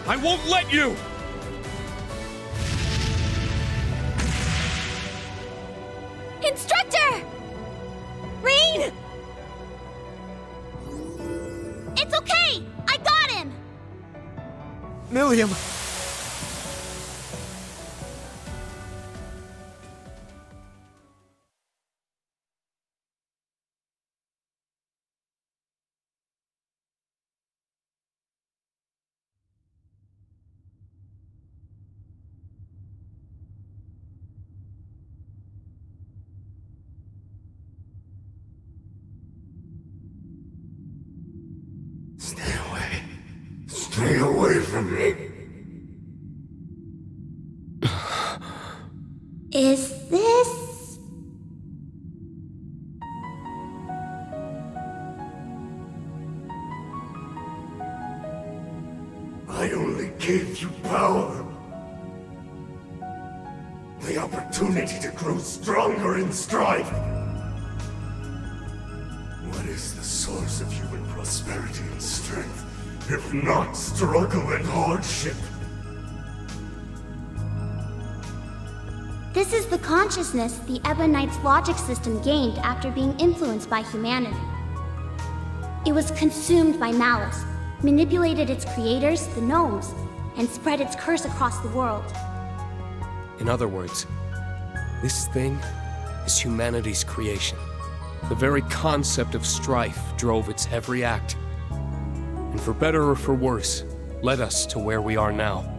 I won't let you! Instructor! Rain! It's okay! I got him! Millium! Stay away from me. Is this... I only gave you power. The opportunity to grow stronger in strife. What is the source of human prosperity and strength, if not struggle and hardship? This is the consciousness the Ebonite's logic system gained after being influenced by humanity. It was consumed by malice, manipulated its creators, the gnomes, and spread its curse across the world. In other words, this thing is humanity's creation. The very concept of strife drove its every act. And for better or for worse, led us to where we are now.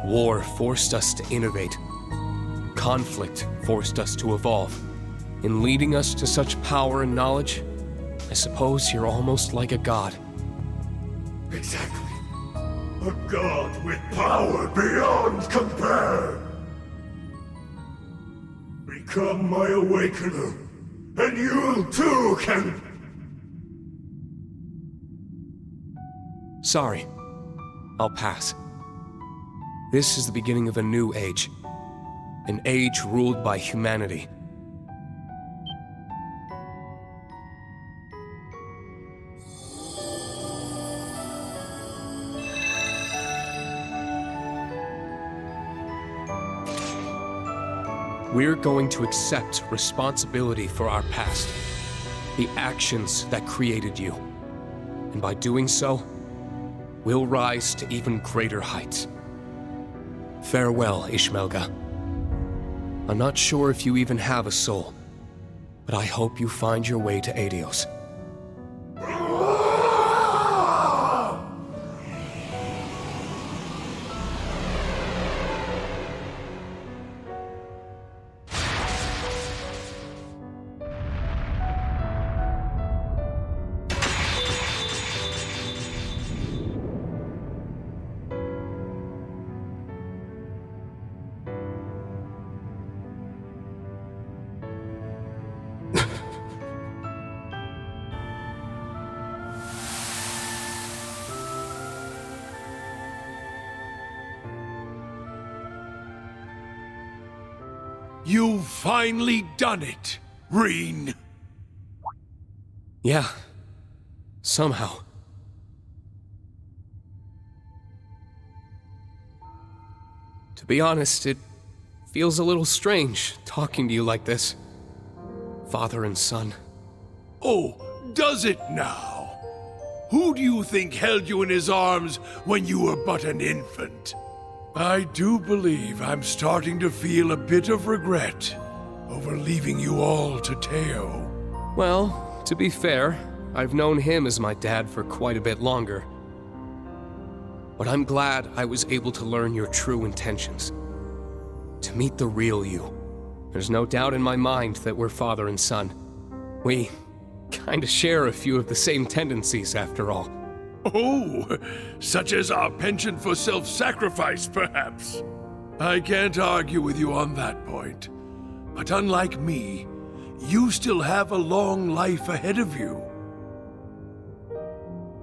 War forced us to innovate. Conflict forced us to evolve. In leading us to such power and knowledge, I suppose you're almost like a god. Exactly. A god with power beyond compare. Become my awakener, and you too can... Sorry. I'll pass. This is the beginning of a new age. An age ruled by humanity. We're going to accept responsibility for our past, the actions that created you. And by doing so, we'll rise to even greater heights. Farewell, Ishmelga. I'm not sure if you even have a soul, but I hope you find your way to Aidios. You've finally done it, Reen. Yeah. Somehow. To be honest, it feels a little strange talking to you like this. Father and son. Oh, does it now? Who do you think held you in his arms when you were but an infant? I do believe I'm starting to feel a bit of regret over leaving you all to Teo. Well, to be fair, I've known him as my dad for quite a bit longer. But I'm glad I was able to learn your true intentions. To meet the real you. There's no doubt in my mind that we're father and son. We kinda share a few of the same tendencies, after all. Oh, such as our penchant for self-sacrifice, perhaps. I can't argue with you on that point. But unlike me, you still have a long life ahead of you.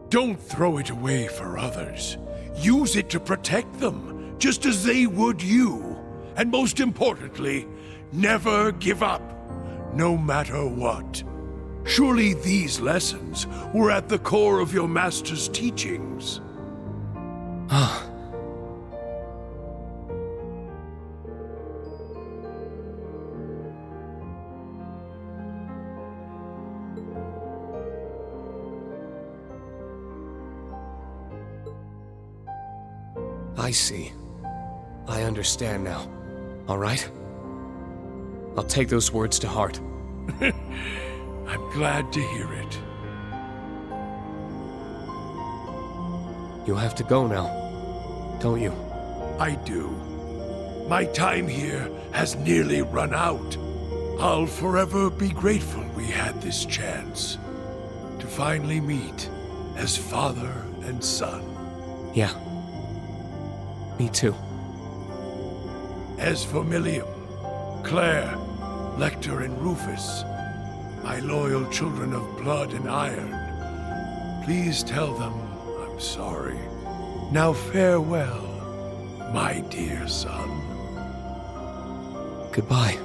Don't throw it away for others. Use it to protect them, just as they would you. And most importantly, never give up, no matter what. Surely these lessons were at the core of your master's teachings. I see. I understand now. All right? I'll take those words to heart. I'm glad to hear it. You have to go now, don't you? I do. My time here has nearly run out. I'll forever be grateful we had this chance to finally meet as father and son. Yeah. Me too. As for Millium, Claire, Lecter, and Rufus, my loyal children of blood and iron, please tell them I'm sorry. Now farewell, my dear son. Goodbye,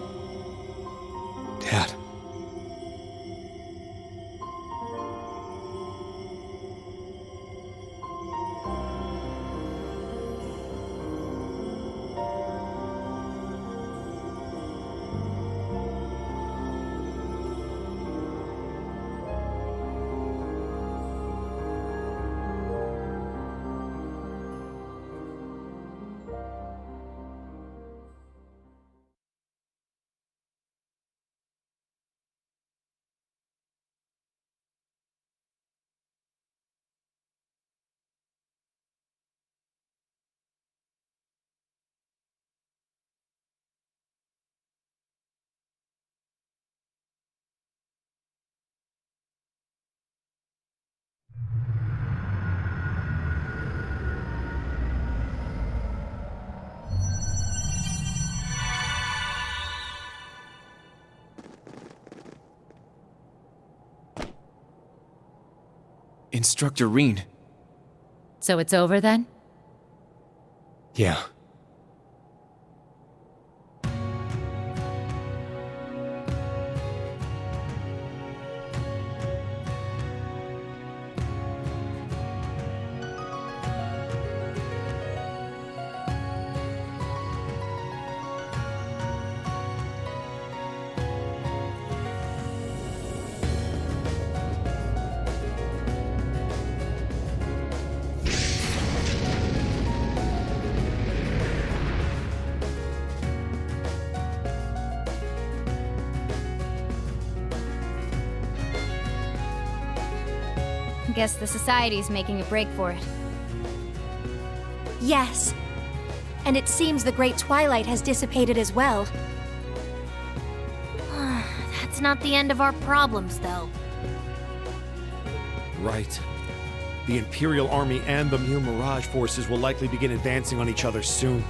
Dad. Instructor Reen. So it's over then? Yeah. Guess the Society's making a break for it. Yes. And it seems the Great Twilight has dissipated as well. That's not the end of our problems, though. Right. The Imperial Army and the Mu Mirage forces will likely begin advancing on each other soon.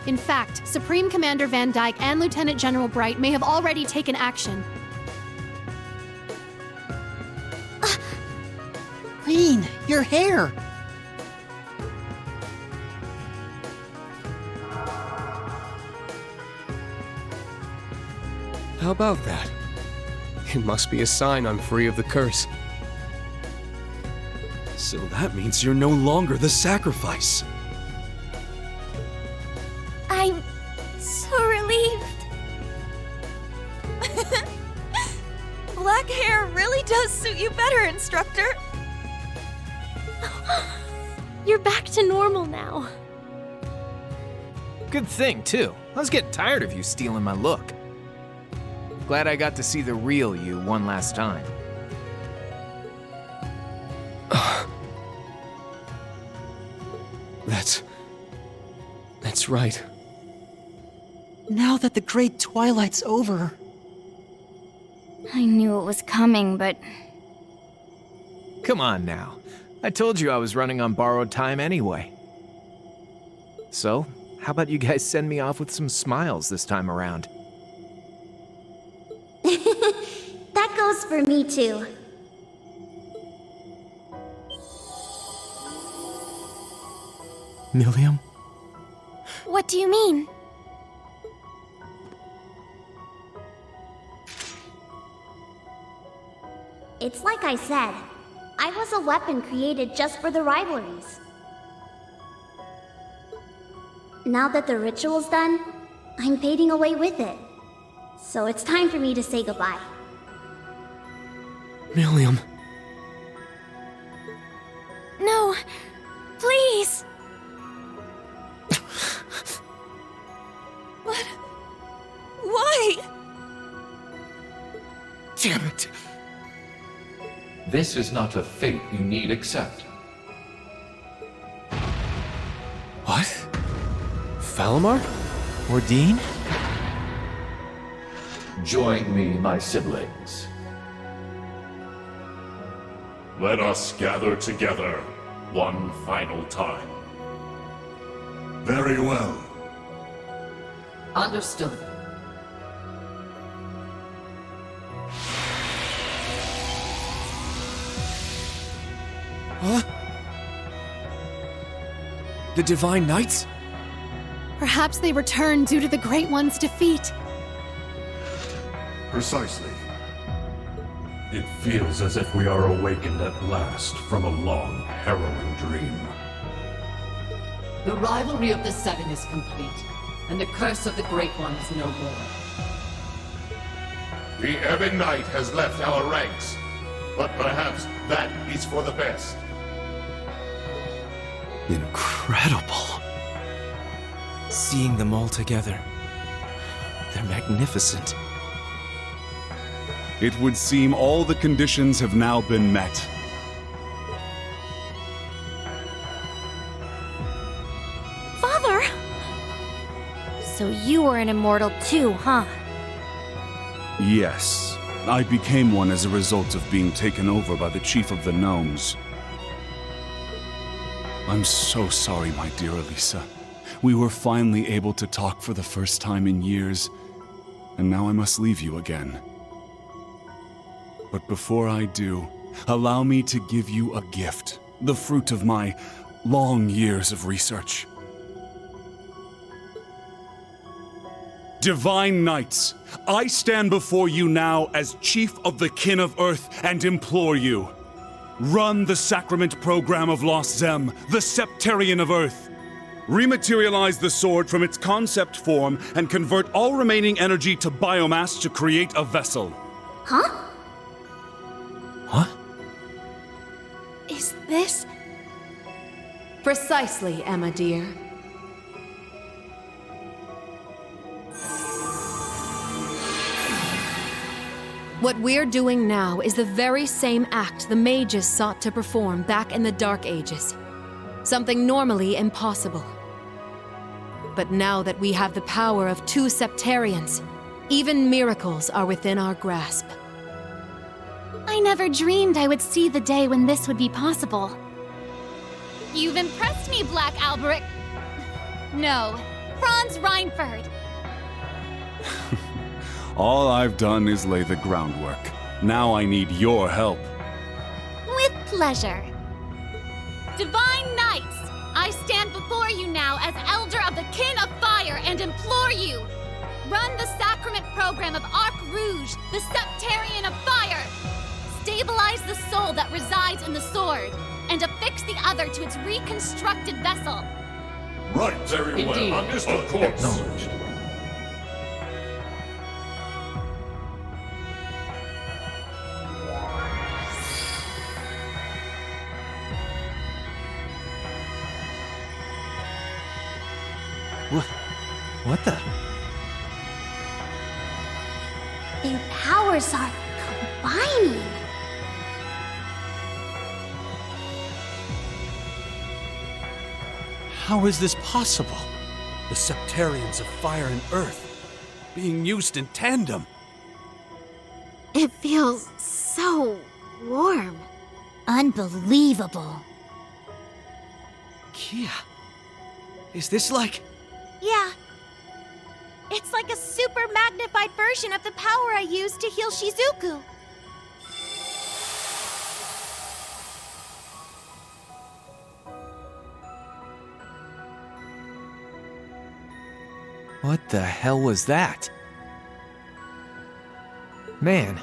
In fact, Supreme Commander Van Dyke and Lieutenant General Bright may have already taken action. Reen, your hair! How about that? It must be a sign I'm free of the curse. So that means you're no longer the sacrifice. I'm so relieved. Black hair really does suit you better, Instructor. You're back to normal now. Good thing, too. I was getting tired of you stealing my look. Glad I got to see the real you one last time. That's right. Now that the Great Twilight's over... I knew it was coming, but... Come on now. I told you I was running on borrowed time anyway. So, how about you guys send me off with some smiles this time around? That goes for me too. Millium? What do you mean? It's like I said, I was a weapon created just for the rivalries. Now that the ritual's done, I'm fading away with it. So it's time for me to say goodbye. Millium. No, please. What? Why? Damn it. This is not a fate you need accept. What? Falamar? Ordine? Join me, my siblings. Let us gather together one final time. Very well. Understood. Huh? The Divine Knights? Perhaps they returned due to the Great One's defeat. Precisely. It feels as if we are awakened at last from a long, harrowing dream. The rivalry of the Seven is complete, and the curse of the Great One is no more. The Ebon Knight has left our ranks, but perhaps that is for the best. Incredible. Seeing them all together. They're magnificent. It would seem all the conditions have now been met. Father! So you were an immortal too, huh? Yes. I became one as a result of being taken over by the Chief of the Gnomes. I'm so sorry, my dear Elisa. We were finally able to talk for the first time in years, and now I must leave you again. But before I do, allow me to give you a gift, the fruit of my long years of research. Divine Knights, I stand before you now as Chief of the Kin of Earth and implore you. Run the Sacrament Program of Lost Zem, the Septarian of Earth. Rematerialize the sword from its concept form and convert all remaining energy to biomass to create a vessel. Huh? Huh? Is this... Precisely, Emma dear. What we're doing now is the very same act the mages sought to perform back in the Dark Ages. Something normally impossible. But now that we have the power of 2 Septarians, even miracles are within our grasp. I never dreamed I would see the day when this would be possible. You've impressed me, Black Alberic. No, Franz Reinford. All I've done is lay the groundwork. Now I need your help. With pleasure. Divine Knights, I stand before you now as Elder of the Kin of Fire and implore you. Run the Sacrament Program of Arc Rouge, the Septarian of Fire. Stabilize the soul that resides in the sword, and affix the other to its reconstructed vessel. Right, very Indeed. well. Understood. Of course. Acknowledged. What the? Their powers are combining. How is this possible? The Septarians of Fire and Earth being used in tandem. It feels so warm. Unbelievable. Kia, is this like... Yeah. It's like a super magnified version of the power I used to heal Shizuku. What the hell was that? Man,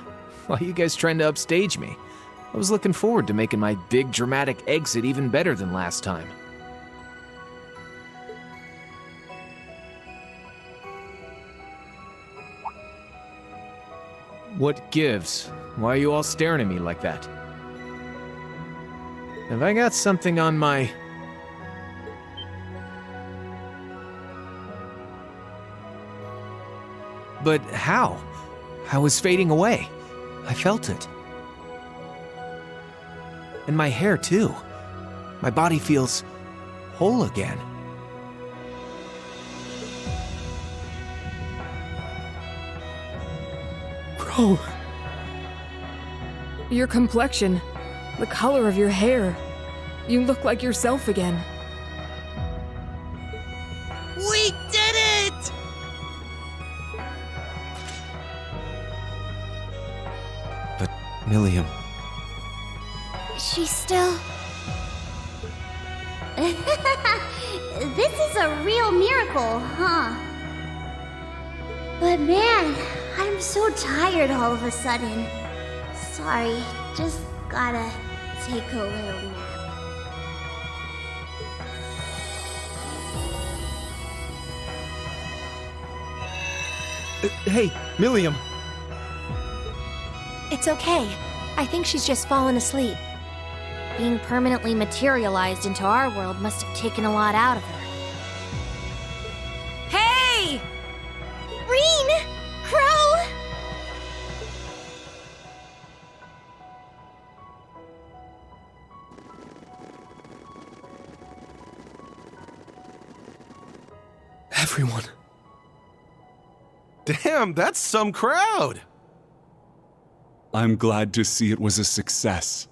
Why are you guys trying to upstage me? I was looking forward to making my big dramatic exit even better than last time. What gives? Why are you all staring at me like that? Have I got something on my... But how? I was fading away. I felt it. And my hair, too. My body feels whole again. Crow. Your complexion, the color of your hair. You look like yourself again. We did it! But, Milliam... She's still... This is a real miracle, huh? But man, I'm so tired all of a sudden. Sorry, just gotta take a little nap. Hey, Milliam! It's okay. I think she's just fallen asleep. Being permanently materialized into our world must have taken a lot out of her. Hey! Reen! Crow! Everyone. Damn, that's some crowd! I'm glad to see it was a success.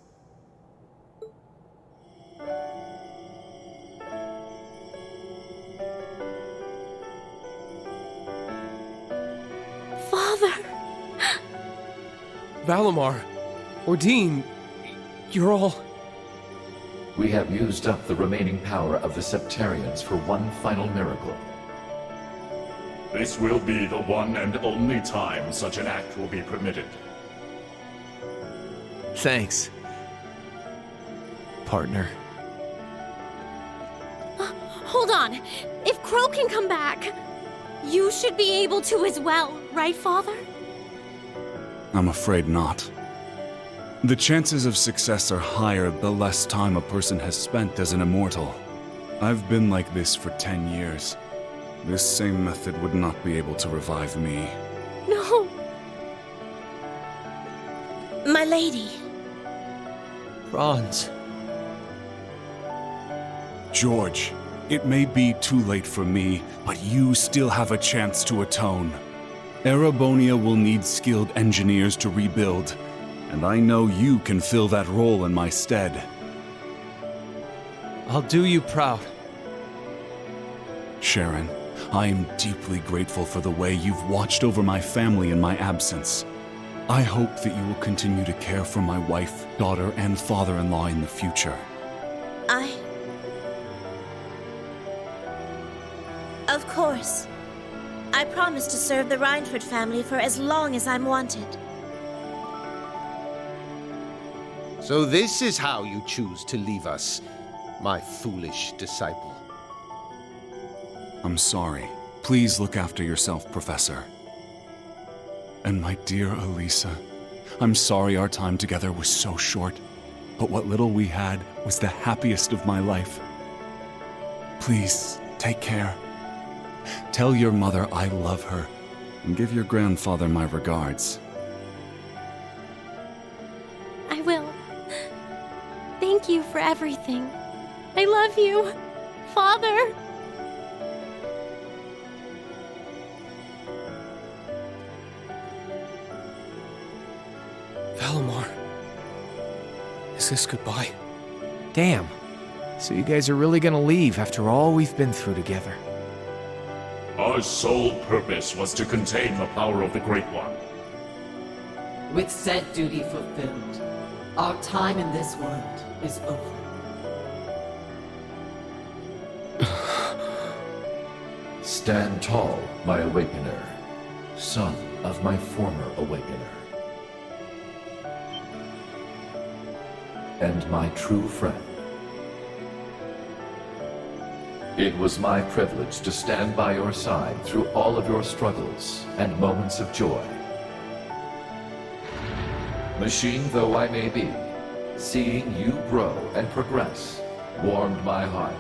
Father! Valimar, Ordine, you're all... We have used up the remaining power of the Septarians for one final miracle. This will be the one and only time such an act will be permitted. Thanks, partner. Hold on. If Crow can come back, you should be able to as well, right, Father? I'm afraid not. The chances of success are higher the less time a person has spent as an immortal. I've been like this for 10 years. This same method would not be able to revive me. No. My lady. Franz. George, it may be too late for me, but you still have a chance to atone. Erebonia will need skilled engineers to rebuild, and I know you can fill that role in my stead. I'll do you proud. Sharon, I am deeply grateful for the way you've watched over my family in my absence. I hope that you will continue to care for my wife, daughter, and father-in-law in the future. Of course. I promise to serve the Reinford family for as long as I'm wanted. So this is how you choose to leave us, my foolish disciple. I'm sorry. Please look after yourself, Professor. And my dear Elisa, I'm sorry our time together was so short, but what little we had was the happiest of my life. Please, take care. Tell your mother I love her, and give your grandfather my regards. I will. Thank you for everything. I love you, Father. Valimar. Is this goodbye? Damn. So you guys are really gonna leave after all we've been through together? Our sole purpose was to contain the power of the Great One. With said duty fulfilled, our time in this world is over. Stand tall, my Awakener, son of my former Awakener. and my true friend. It was my privilege to stand by your side through all of your struggles and moments of joy. Machine though I may be, seeing you grow and progress warmed my heart.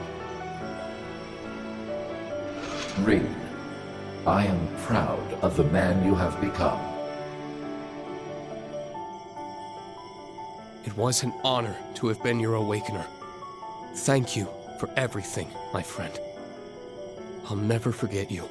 Reed, I am proud of the man you have become. It was an honor to have been your awakener. Thank you for everything, my friend. I'll never forget you.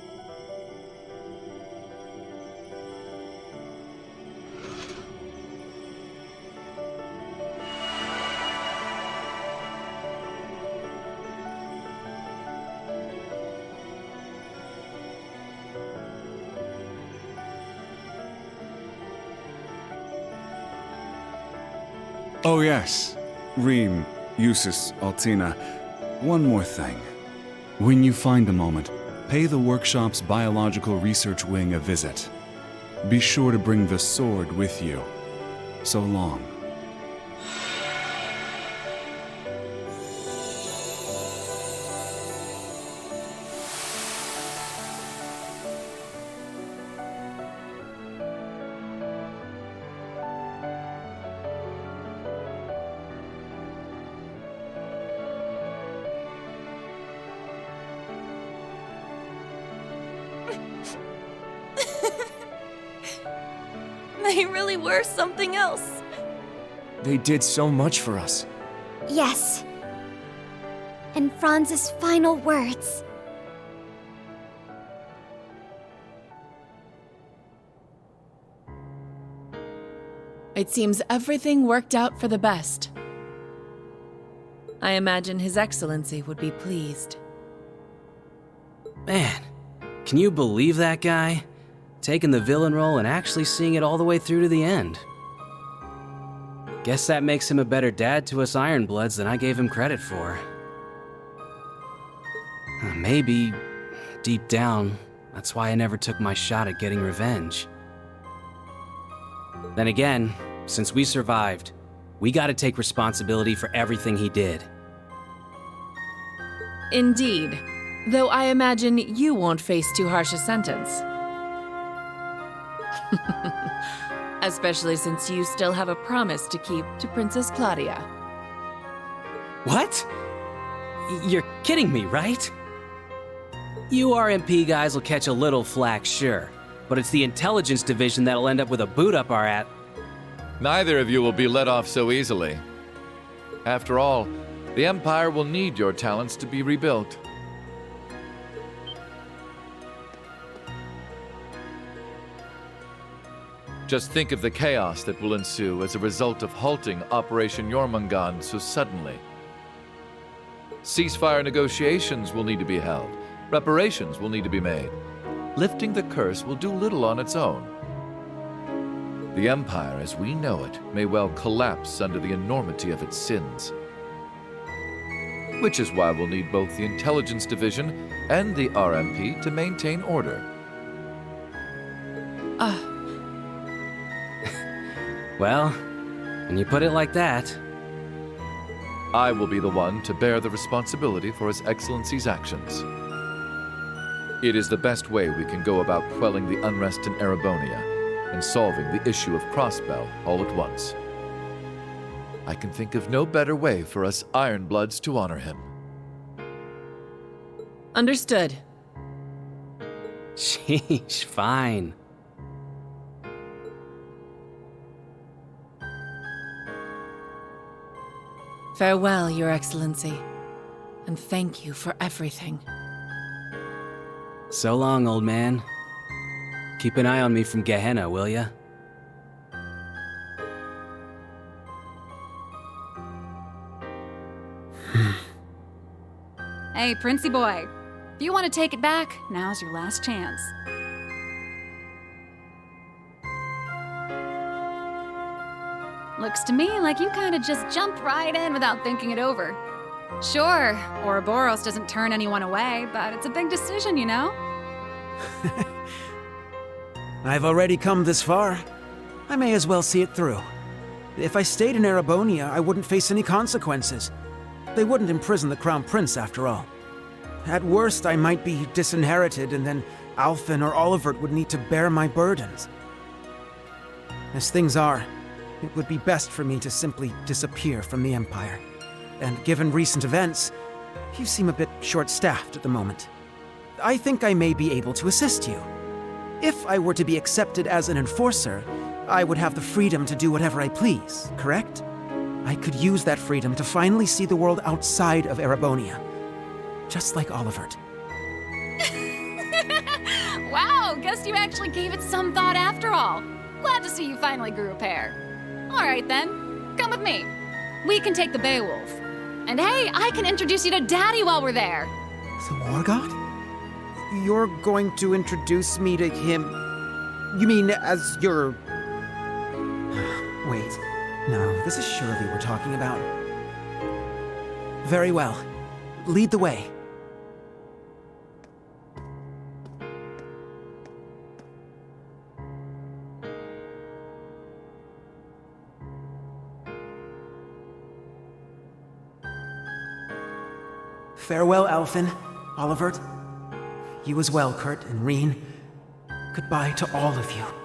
Oh yes, Reem, Eustace, Altina. One more thing. When you find a moment, pay the workshop's biological research wing a visit. Be sure to bring the sword with you. So long. They really were something else. They did so much for us. Yes. And Franz's final words. It seems everything worked out for the best. I imagine His Excellency would be pleased. Man, can you believe that guy? Taking the villain role and actually seeing it all the way through to the end. Guess that makes him a better dad to us Ironbloods than I gave him credit for. Maybe, deep down, that's why I never took my shot at getting revenge. Then again, since we survived, we gotta take responsibility for everything he did. Indeed, though I imagine you won't face too harsh a sentence. Especially since you still have a promise to keep to Princess Claudia. What? You're kidding me, right? You RMP guys will catch a little flack, sure, but it's the intelligence division that'll end up with a boot up our at. Neither of you will be let off so easily. After all, the Empire will need your talents to be rebuilt. Just think of the chaos that will ensue as a result of halting Operation Jormungand so suddenly. Ceasefire negotiations will need to be held. Reparations will need to be made. Lifting the curse will do little on its own. The Empire, as we know it, may well collapse under the enormity of its sins. Which is why we'll need both the Intelligence Division and the RMP to maintain order. Well, when you put it like that... I will be the one to bear the responsibility for His Excellency's actions. It is the best way we can go about quelling the unrest in Erebonia and solving the issue of Crossbell all at once. I can think of no better way for us Ironbloods to honor him. Understood. Sheesh, fine. Farewell, Your Excellency, and thank you for everything. So long, old man. Keep an eye on me from Gehenna, will ya? Hey, Princey boy. If you want to take it back, now's your last chance. Looks to me like you kind of just jumped right in without thinking it over. Sure, Ouroboros doesn't turn anyone away, but it's a big decision, you know? I've already come this far. I may as well see it through. If I stayed in Erebonia, I wouldn't face any consequences. They wouldn't imprison the Crown Prince, after all. At worst, I might be disinherited, and then Alphen or Olivert would need to bear my burdens. As things are, it would be best for me to simply disappear from the Empire. And given recent events, you seem a bit short-staffed at the moment. I think I may be able to assist you. If I were to be accepted as an enforcer, I would have the freedom to do whatever I please, correct? I could use that freedom to finally see the world outside of Erebonia. Just like Olivert. Wow, guess you actually gave it some thought after all. Glad to see you finally grew a pair. All right then, come with me. We can take the Beowulf. And hey, I can introduce you to Daddy while we're there. The War God? You're going to introduce me to him? You mean as your... Wait, no, this is Shirley we're talking about. Very well. Lead the way. Farewell, Alphen, Olivert. You as well, Kurt and Reen. Goodbye to all of you.